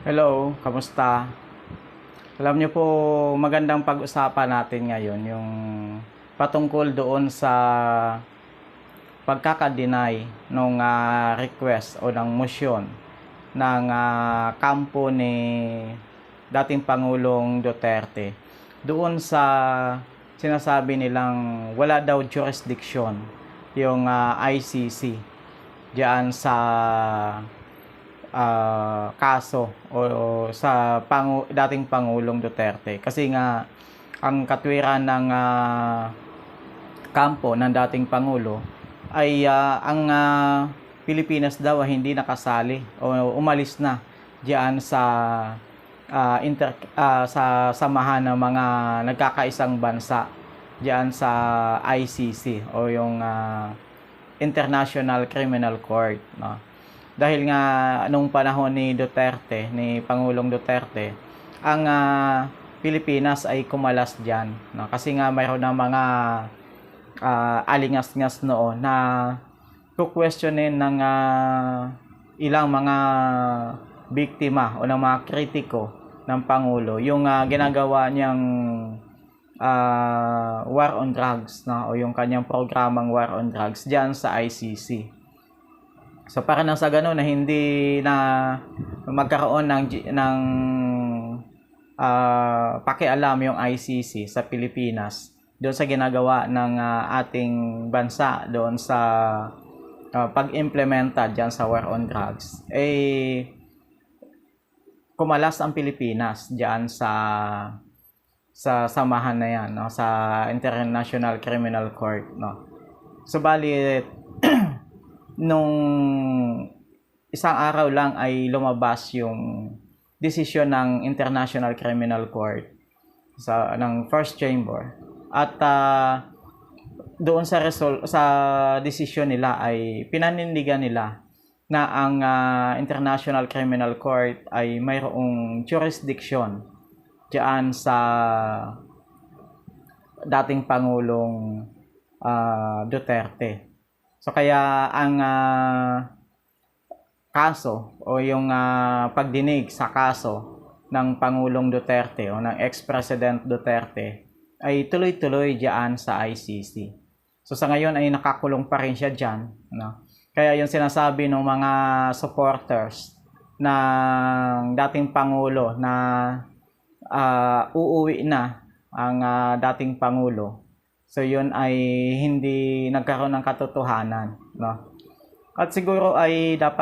Hello, kamusta? Alam niyo po, magandang pag-usapan natin ngayon yung patungkol doon sa pagkaka-deny ng request o ng motion ng kampo ni dating Pangulong Duterte doon sa sinasabi nilang wala daw jurisdiction yung ICC diyan sa kaso o sa dating Pangulong Duterte kasi nga ang katwiran ng kampo ng dating Pangulo ay ang Pilipinas daw ay hindi nakasali o umalis na diyan sa sa samahan ng mga nagkakaisang bansa diyan sa ICC o yung International Criminal Court, no? Dahil nga nung panahon ni Duterte, ni Pangulong Duterte, ang Pilipinas ay kumalas diyan, no? Kasi nga mayroon ng mga alingas-ngas noon na kukwestiyonin ng ilang mga biktima o ng mga kritiko ng Pangulo yung ginagawa niyang war on drugs, no? O yung kanyang programang war on drugs diyan sa ICC. So para nang sa gano'n na hindi na magkaroon ng pakialam yung ICC sa Pilipinas doon sa ginagawa ng ating bansa doon sa pag-implementa diyan sa war on drugs, kumalas ang Pilipinas diyan sa samahan na yan, no? Sa International Criminal Court, no? Subalit nung isang araw lang ay lumabas yung desisyon ng International Criminal Court ng First Chamber at doon sa desisyon nila ay pinanindigan nila na ang International Criminal Court ay mayroong jurisdiction diyan sa dating Pangulong Duterte. So kaya ang kaso o yung pagdinig sa kaso ng Pangulong Duterte o ng ex-President Duterte ay tuloy-tuloy diyan sa ICC. So sa ngayon ay nakakulong pa rin siya diyan, no? Kaya yung sinasabi ng mga supporters ng dating Pangulo na uuwi na ang dating Pangulo, so yun ay hindi nagkaroon ng katotohanan, no? At siguro ay dapat